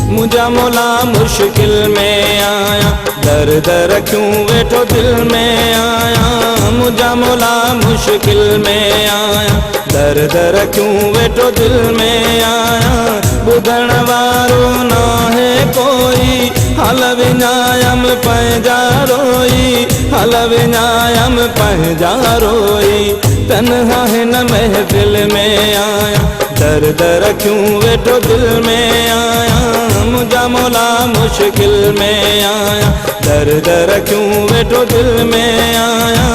मुझा मौला मुश्किल में आया, दर दर क्यों वेठो दिल में आया। मुझा मौला मुश्किल में आया, दर दर क्यों वेठो दिल में आया। बुधण वारो ना है कोई, हल विञायम पंहिंजा रोई, हल विञायम पंहिंजा रोई। तन्हा हिन महफिल में आया, दर दर क्यों वेठो दिल में आया। मुझा मौला मुश्किल में आया, दर दर क्यों वेठो दिल में आया।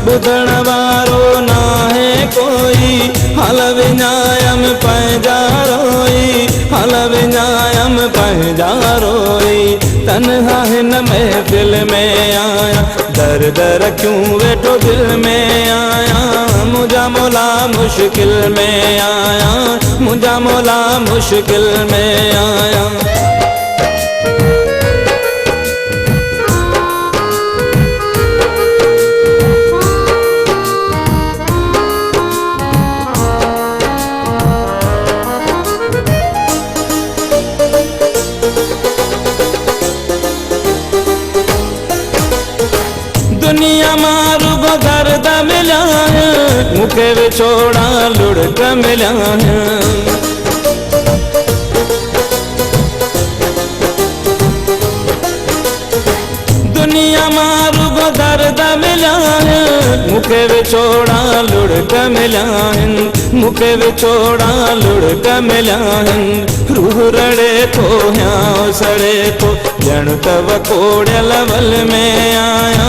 बुधण वारो ना है कोई, हल विञायम पंहिंजा रोई, हल विञायम पंहिंजा रोई। तन्हा हिन महफिल में आया, दर दर क्यों वेठो दिल में आया। मुझा मौला मुश्किल में आया, मुझा मौला मुश्किल में आया। दुनिया मारू को दर्द मिला है, मुखे विछोड़ा लुढ़क मिला है। दुनिया मारू को दर्द मिला है, मुखे विछोड़ा लुढ़क मिला है। मुखे विछोड़ा लुढ़क मिला है। रूह रड़े तो ह्यां सड़े तो, जण तव कोड़ियल वल में आया।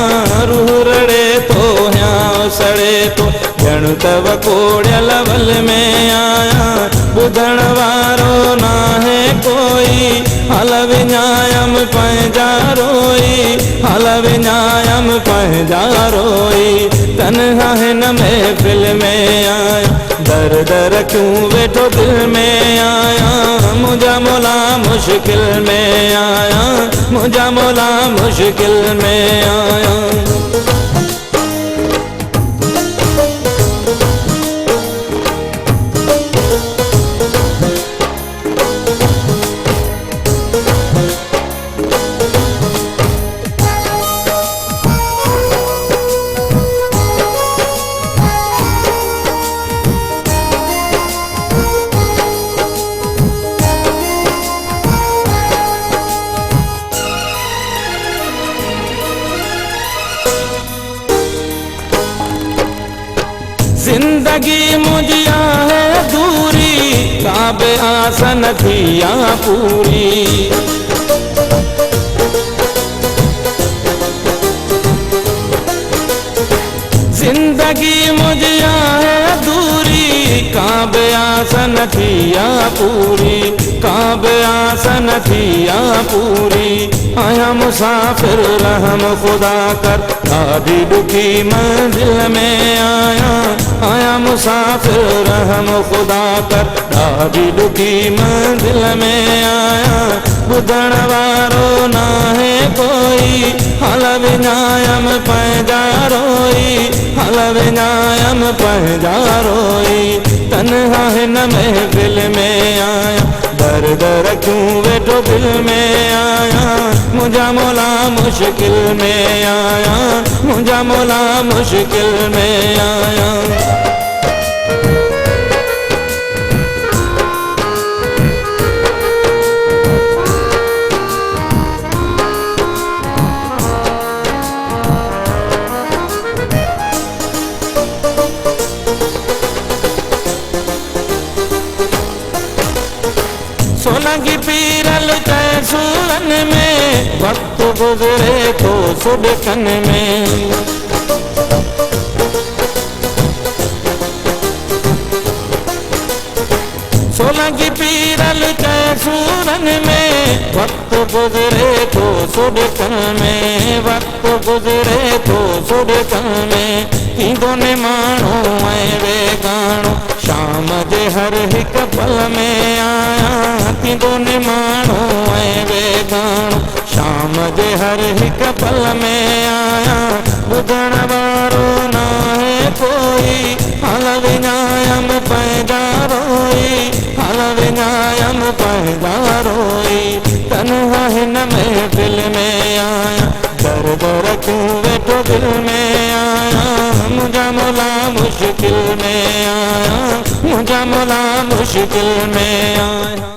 रूह रड़े तो ह्यां सड़े तो, जण तव कोड़ियल वल में आया। बुधण वारो ना है कोई, हल विञायम पंहिंजा रोई, हल विञायम पंहिंजा रोई। तन्हा हिन महफिल में आया, दर दर क्यों वेठो दिल में आया। मुझा मौला मुश्किल में आया, मुझा मौला मुश्किल में आया। जिंदगी मुझिया है अधूरी, काबे आसन थिया पूरी। जिंदगी मुझिया है अधूरी, काबे आसन थिया पूरी, काबे आसन थिया पूरी। आया मुसाफिर रहम खुदा कर, आदि दुखी मंजिल में आया। आया मुसाफिर रहम खुदा कर, आदि दुखी मंजिल में आया। बुधण वारो ना है कोई, हल विञायम पंहिंजा रोई, हल विञायम पंहिंजा रोई। तन्हा हिन महफिल में आया, दर दर क्यों वेठो दिल में आया। मुझा मौला मुश्किल में आया, मुझा मौला मुश्किल में आया। सोलंगी पीरल चाहे सूरन में, वक्त गुजरे तो सुबकन में। सोलंगी पीरल चाहे सूरन में, वक्त गुजरे तो सुबकन में। वक्त गुजरे तो सुबकन में। थींदो ने माण्हू ऐं वेगाणो, शाम जे हर हिक पल में आया। थींदो ने माण्हू ऐं वेगाणो, शाम जे हर हिक पल में आया। बुधण वारो ना है कोई, हल विञायम पंहिंजा रोई, हल विञायम पंहिंजा रोई। दर क्यों वेठो दिल में आया, मुझा मौला मुश्किल में आया, मुझा मौला मुश्किल में आया।